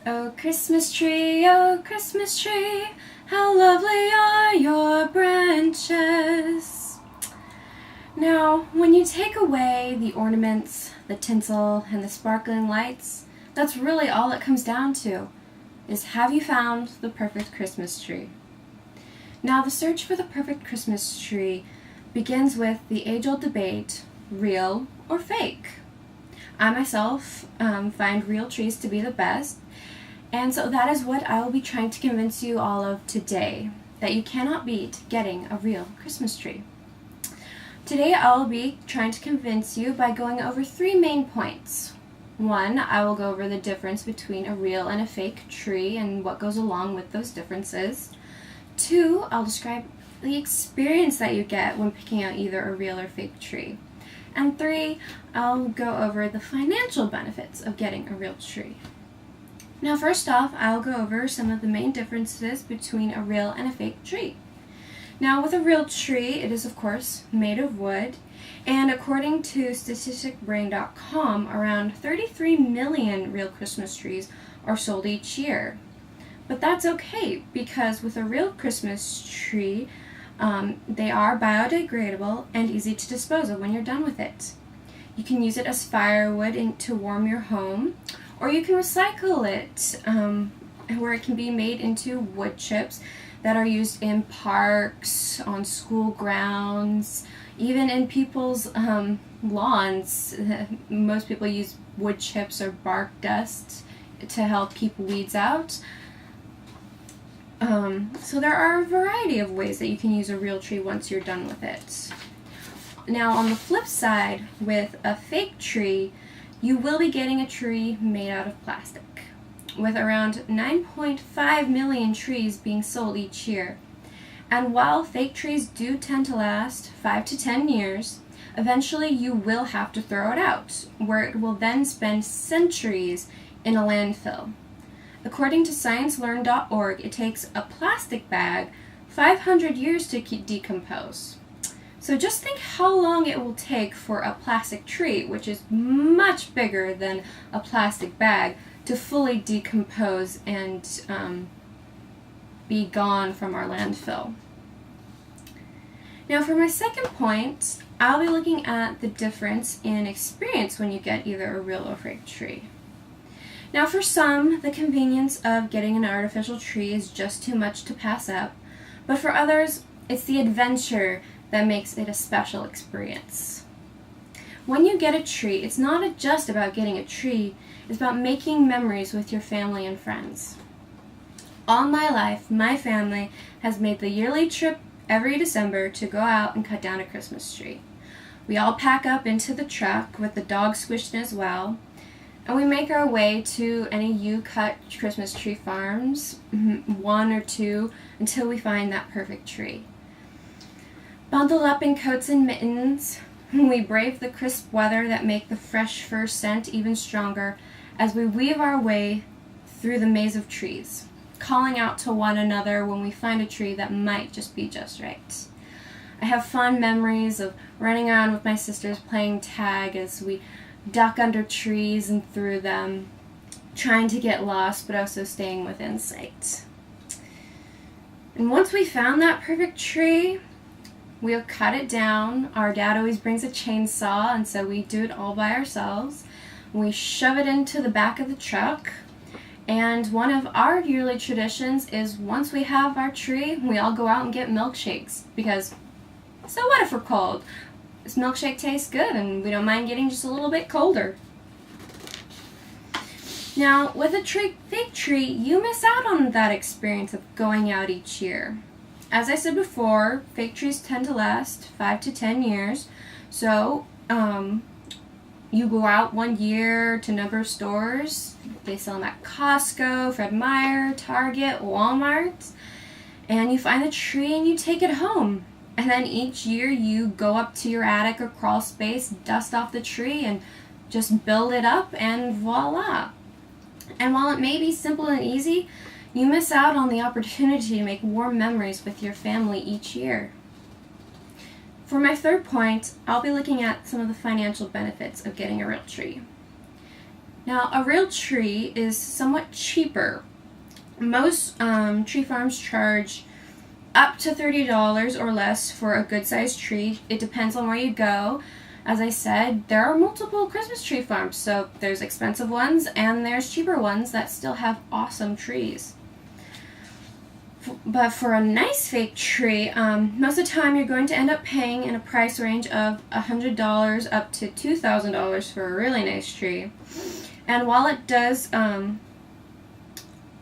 Oh Christmas tree, how lovely are your branches. Now, when you take away the ornaments, the tinsel, and the sparkling lights, that's really all it comes down to, is have you found the perfect Christmas tree? Now, the search for the perfect Christmas tree begins with the age-old debate, real or fake. I myself find real trees to be the best, and so that is what I will be trying to convince you all of today, that you cannot beat getting a real Christmas tree. Today I will be trying to convince you by going over 3 main points. 1, I will go over the difference between a real and a fake tree and what goes along with those differences. 2, I'll describe the experience that you get when picking out either a real or fake tree. And 3, I'll go over the financial benefits of getting a real tree. Now first off, I'll go over some of the main differences between a real and a fake tree. Now with a real tree, it is of course made of wood, and according to statisticbrain.com, around 33 million real Christmas trees are sold each year. But that's okay, because with a real Christmas tree, they are biodegradable and easy to dispose of when you're done with it. You can use it as firewood to warm your home, or you can recycle it, where it can be made into wood chips that are used in parks, on school grounds, even in people's lawns. Most people use wood chips or bark dust to help keep weeds out. So there are a variety of ways that you can use a real tree once you're done with it. Now on the flip side, with a fake tree, you will be getting a tree made out of plastic, with around 9.5 million trees being sold each year. And while fake trees do tend to last 5 to 10 years, eventually you will have to throw it out, where it will then spend centuries in a landfill. According to sciencelearn.org, it takes a plastic bag 500 years to decompose. So just think how long it will take for a plastic tree, which is much bigger than a plastic bag, to fully decompose and be gone from our landfill. Now for my second point, I'll be looking at the difference in experience when you get either a real or fake tree. Now for some, the convenience of getting an artificial tree is just too much to pass up, but for others, it's the adventure that makes it a special experience. When you get a tree, it's not just about getting a tree, it's about making memories with your family and friends. All my life, my family has made the yearly trip every December to go out and cut down a Christmas tree. We all pack up into the truck with the dog squished in as well, and we make our way to any you-cut Christmas tree farms, 1 or 2, until we find that perfect tree. Bundled up in coats and mittens, we brave the crisp weather that make the fresh fir scent even stronger as we weave our way through the maze of trees, calling out to one another when we find a tree that might just be just right. I have fond memories of running around with my sisters playing tag as we duck under trees and through them, trying to get lost but also staying within sight. And once we found that perfect tree, we'll cut it down. Our dad always brings a chainsaw, and so we do it all by ourselves. We shove it into the back of the truck, and one of our yearly traditions is once we have our tree, we all go out and get milkshakes, because so what if we're cold? This milkshake tastes good, and we don't mind getting just a little bit colder. Now, with a fake tree, you miss out on that experience of going out each year. As I said before, fake trees tend to last 5 to 10 years, so you go out one year to a number of stores. They sell them at Costco, Fred Meyer, Target, Walmart, and you find the tree and you take it home. And then each year you go up to your attic or crawl space, dust off the tree, and just build it up, and voila. And while it may be simple and easy, you miss out on the opportunity to make warm memories with your family each year. For my third point, I'll be looking at some of the financial benefits of getting a real tree. Now, a real tree is somewhat cheaper. Most tree farms charge up to $30 or less for a good-sized tree. It depends on where you go. As I said, there are multiple Christmas tree farms, so there's expensive ones and there's cheaper ones that still have awesome trees. But for a nice fake tree, most of the time you're going to end up paying in a price range of $100 up to $2,000 for a really nice tree. And while it does,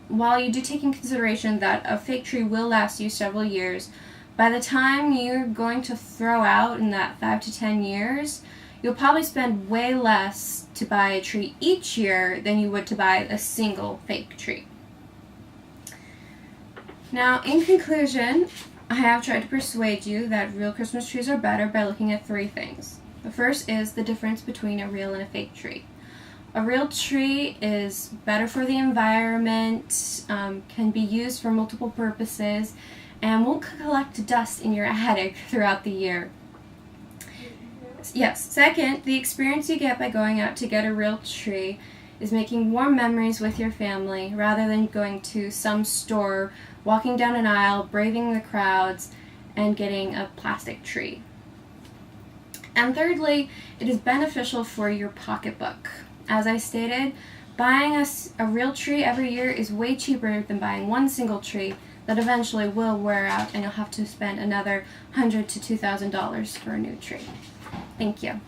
while you do take in consideration that a fake tree will last you several years, by the time you're going to throw out in that 5 to 10 years, you'll probably spend way less to buy a tree each year than you would to buy a single fake tree. Now, in conclusion, I have tried to persuade you that real Christmas trees are better by looking at 3 things. The first is the difference between a real and a fake tree. A real tree is better for the environment, can be used for multiple purposes, and won't collect dust in your attic throughout the year. Yes, second, the experience you get by going out to get a real tree is making warm memories with your family rather than going to some store, walking down an aisle, braving the crowds, and getting a plastic tree. And thirdly, it is beneficial for your pocketbook. As I stated, buying a real tree every year is way cheaper than buying one single tree that eventually will wear out and you'll have to spend another $100 to $2,000 for a new tree. Thank you.